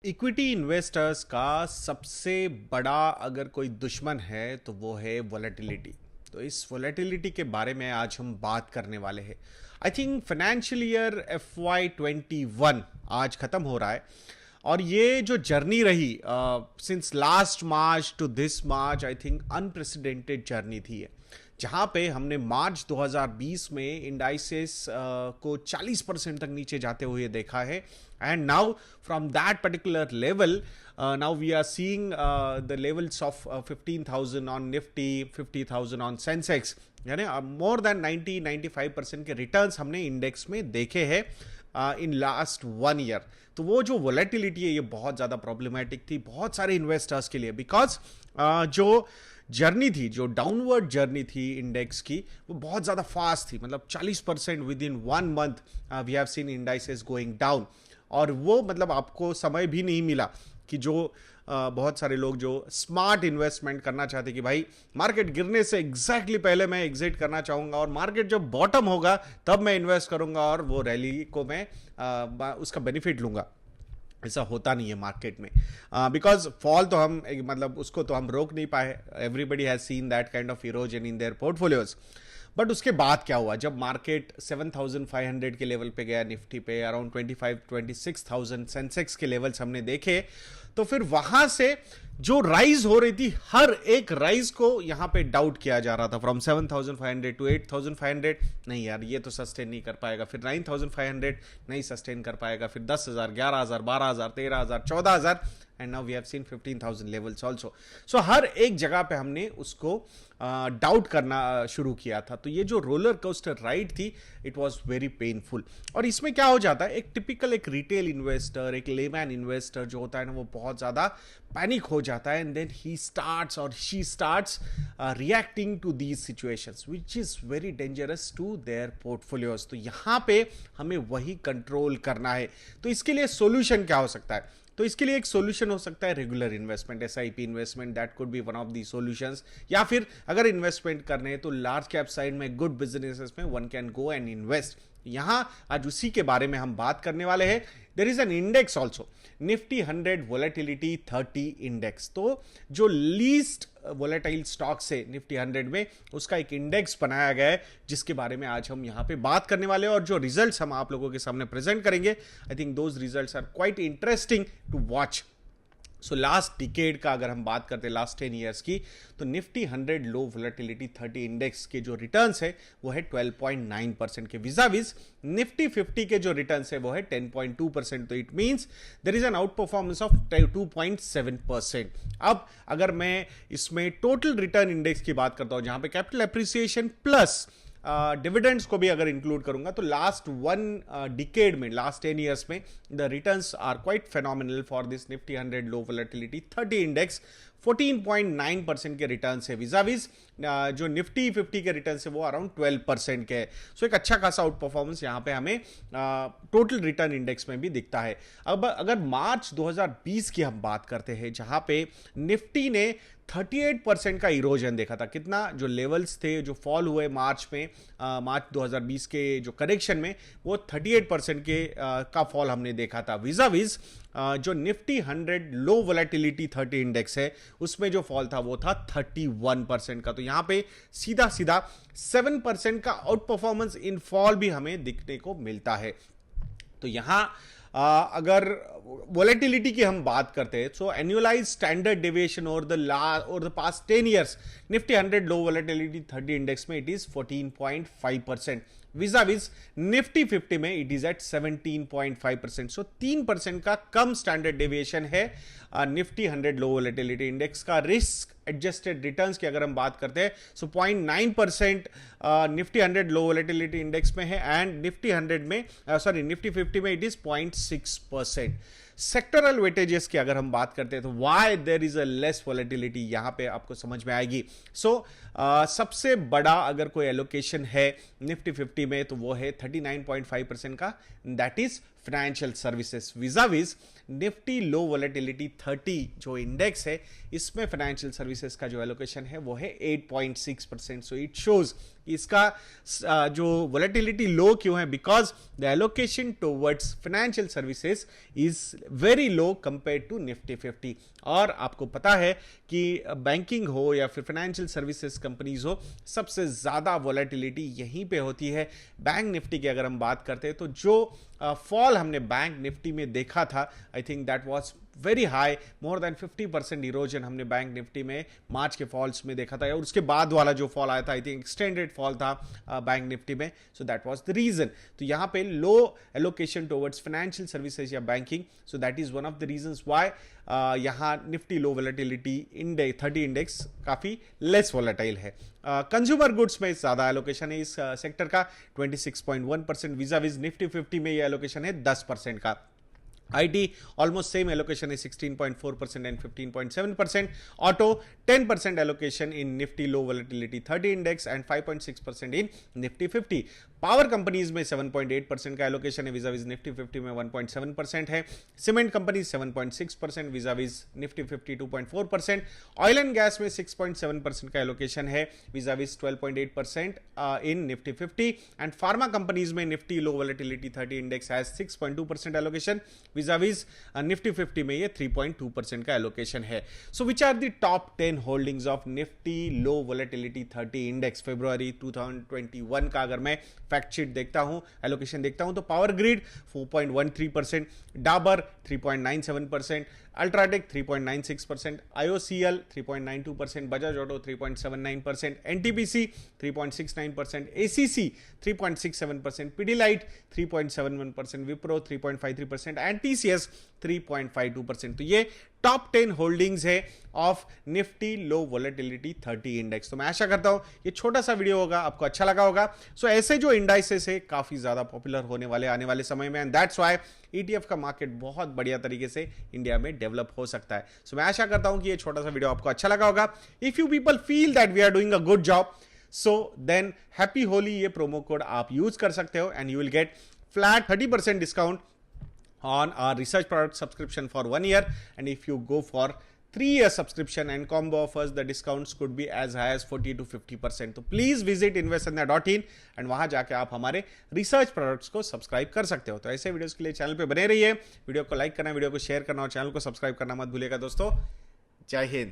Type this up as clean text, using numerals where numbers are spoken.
Equity investors का सबसे बड़ा अगर कोई दुश्मन है तो वो है वॉलेटिलिटी। तो इस वॉलेटिलिटी के बारे में आज हम बात करने वाले हैं। I think financial year FY21 आज खत्म हो रहा है और ये जो जर्नी रही since last March two this March, I think unprecedented journey थी है, जहाँ पे हमने मार्च 2020 में इंडाइसेस को 40% तक नीचे जाते हुए देखा है। And now from that particular level now we are seeing the levels of 15,000 on Nifty, 50,000 on Sensex, यानी मोर देन 90-95% के रिटर्न्स हमने इंडेक्स में देखे हैं इन लास्ट 1 ईयर। तो वो जो वोलेटिलिटी है ये बहुत ज़्यादा प्रॉब्लमेटिक थी बहुत सारे इन्वेस्टर्स के लिए, बिकॉज जो जर्नी थी, जो डाउनवर्ड जर्नी थी इंडेक्स की, वो बहुत ज़्यादा फास्ट थी। मतलब 40% within 1 month we have seen indices going down. और वो मतलब आपको समय भी नहीं मिला कि जो बहुत सारे लोग जो स्मार्ट इन्वेस्टमेंट करना चाहते कि भाई मार्केट गिरने से एग्जैक्टली पहले मैं एग्जिट करना चाहूँगा और मार्केट जब बॉटम होगा तब मैं इन्वेस्ट करूँगा और वो रैली को मैं उसका बेनिफिट लूँगा। ऐसा होता नहीं है मार्केट में, बिकॉज फॉल तो हम मतलब उसको तो हम रोक नहीं पाए। Everybody has seen that kind of erosion in their portfolios. But उसके बाद क्या हुआ, जब मार्केट 7,500 के लेवल पे गया, निफ्टी पे अराउंड 25-26,000 सेंसेक्स के लेवल्स हमने देखे, तो फिर वहां से जो राइज हो रही थी, हर एक राइज को यहां पे डाउट किया जा रहा था। फ्रॉम 7,500 टू 8,500, नहीं यार ये तो सस्टेन नहीं कर पाएगा। फिर 9,500 नहीं सस्टेन कर पाएगा। फिर 10,000, 11,000, 12,000, 13,000, 14,000 and now we have seen 15,000 levels also. So हर एक जगह पे हमने उसको डाउट करना शुरू किया था। तो ये जो रोलर कोस्टर राइड थी, इट वाज वेरी पेनफुल। और इसमें क्या हो जाता है, एक टिपिकल एक रिटेल इन्वेस्टर, एक लेमैन इन्वेस्टर जो होता है ना, वो बहुत ज़्यादा पैनिक हो जाता है एंड देन ही स्टार्ट्स और she starts reacting to these situations which is very dangerous to their portfolios. तो यहाँ पे हमें वही कंट्रोल करना है। तो इसके लिए सोल्यूशन क्या हो सकता है? तो इसके लिए एक सॉल्यूशन हो सकता है regular investment, SIP investment, that could be one of the solutions. या फिर अगर इन्वेस्टमेंट करने हैं तो लार्ज कैप साइड में गुड बिजनेसेस में one can go and invest. यहां आज उसी के बारे में हम बात करने वाले हैं। There is an index also, Nifty 100 volatility 30 index. तो जो लीस्ट वोलेटाइल स्टॉक्स है निफ्टी 100 में, उसका एक इंडेक्स बनाया गया है जिसके बारे में आज हम यहां पे बात करने वाले हैं। और जो रिजल्ट्स हम आप लोगों के सामने प्रेजेंट करेंगे, I think those results are quite interesting to watch. So last decade का अगर हम बात करते हैं, लास्ट 10 ईयर्स की, तो निफ्टी 100 लो वोलेटिलिटी 30 इंडेक्स के जो रिटर्न्स है वो है 12.9% के, विजाविज निफ्टी 50 के जो रिटर्न्स है वो है 10.2%। तो it means there is an outperformance of 2.7%। अब अगर मैं इसमें टोटल रिटर्न इंडेक्स की बात करता हूं, जहां पे कैपिटल एप्रिसिएशन प्लस डिविडेंड्स को भी अगर इंक्लूड करूंगा, तो लास्ट 1 डिकेड में, लास्ट 10 ईयर्स में the returns are quite phenomenal for this Nifty 100 low volatility 30 index. 14.9% के रिटर्न है, विजाविज जो निफ्टी 50 के रिटर्न है वो अराउंड 12% के है। सो एक अच्छा खासा आउट परफॉर्मेंस यहाँ पे हमें टोटल रिटर्न इंडेक्स में भी दिखता है। अब अगर मार्च 2020 की हम बात करते हैं, जहां पे निफ्टी ने 38% का इरोजन देखा था। कितना जो लेवल्स थे जो फॉल हुए मार्च में, मार्च 2020 के जो करेक्शन में, वो 38% के का फॉल हमने देखा था। विजाविज जो निफ्टी 100 लो वोलेटिलिटी 30 इंडेक्स है, उसमें जो फॉल था वो था 31% का। तो यहां पे सीधा सीधा 7% का आउट परफॉर्मेंस इन फॉल भी हमें दिखने को मिलता है। तो यहां अगर वोलेटिलिटी की हम बात करते हैं, so annualised standard deviation over the past 10 years, Nifty 100 low volatility 30 index में इट इज 14.5%, विजाविज निफ्टी 50 में इट इज एट 17.5%। सो 3% का कम स्टैंडर्ड डेविएशन है निफ्टी 100 लो वोलेटिलिटी इंडेक्स का। रिस्क एडजस्टेड रिटर्न्स की अगर हम बात करते हैं, so 0.9% Nifty 100 low volatility index में है एंड निफ्टी 100 में निफ्टी 50 में इट इज 0.6%। सेक्टरल वेटेजेस की अगर हम बात करते हैं, तो why there is a less volatility, यहां पे आपको समझ में आएगी। सो सबसे बड़ा अगर कोई एलोकेशन है निफ्टी 50 में, तो वो है 39.5% का, that is financial services. Vis-a-vis Nifty low volatility 30 जो इंडेक्स है, इसमें फाइनेंशियल सर्विसेज का जो एलोकेशन है वो है 8.6%। सो इट शोज इसका जो वोलेटिलिटी लो क्यों है, because the allocation towards financial services is very low compare to Nifty 50। और आपको पता है कि बैंकिंग हो या फिर फाइनेंशियल सर्विसेज कंपनीज हो, सबसे ज्यादा वोलेटिलिटी यहीं पे होती है। बैंक निफ्टी की अगर हम बात करते हैं तो जो फॉल हमने बैंक निफ्टी में देखा था, I think that was very high, more than 50% erosion हमने बैंक निफ्टी में मार्च के फॉल्स में देखा था। और उसके बाद वाला जो फॉल आया था, आई थिंक एक्सटेंडेड फॉल था बैंक निफ्टी में, so that was the reason. तो यहां पे low allocation towards financial services या banking, so that is one of the reasons why यहां Nifty low volatility index 30 index काफी लेस वोलेटाइल है। Consumer goods में ज्यादा एलोकेशन है इस सेक्टर का 26.1%, वीजा विज निफ्टी 50 में यह एलोकेशन है 10% का। IT almost same allocation is 16.4% and 15.7%. Auto 10% allocation in Nifty low volatility 30 index and 5.6% in Nifty 50. Power companies में 7.8% का एलोकेशन है, विजाविज निफ्टी 50 में 1.7% है। Cement company 7.6%, vis-a-vis Nifty 50 2.4%। Oil and gas में 6.7% का एलोकेशन है, vis-a-vis 12.8% in Nifty 50। And pharma companies में Nifty low volatility 30 index has 6.2% allocation, vis-a-vis Nifty 50 में ये 3.2% का एलोकेशन है। So which are the top 10 holdings of Nifty low volatility 30 index February 2021 का अगर मैं फैक्ट शीट देखता हूं, एलोकेशन देखता हूं, तो power grid 4.13%, Dabur 3.97%, UltraTech 3.96%, IOCL 3.92%, Bajaj auto 3.79%, NTPC 3.69%, ACC 3.67%, Pidilite 3.71%, Wipro 3.53% and TCS 3.52%। तो ये टॉप 10 होल्डिंग्स है of Nifty low volatility 30 index. तो मैं आशा करता हूं ये छोटा सा वीडियो होगा, आपको अच्छा लगा होगा। सो ऐसे जो इंडाइसेस है काफी ज्यादा पॉपुलर होने वाले आने वाले समय में, एंड दैट्स व्हाई ETF का मार्केट बहुत बढ़िया तरीके से इंडिया में डेवलप हो सकता है। सो मैं आशा करता हूं कि ये छोटा सा वीडियो आपको अच्छा लगा होगा। If you people feel that we are doing a good job, so then happy Holi ये प्रोमो कोड आप यूज कर सकते हो and you will get flat 30% discount on our research product subscription for 1 year, and if you go for 3-year subscription and combo offers, the discounts could be as high as 40 to 50%। तो please visit investandia.in and वहां जाके आप हमारे research products को subscribe कर सकते हो। तो ऐसे वीडियोस के लिए चैनल पे बने रहिए, वीडियो को लाइक करना, वीडियो को शेयर करना और चैनल को सब्सक्राइब करना मत भूलिएगा दोस्तों। जय हिंद।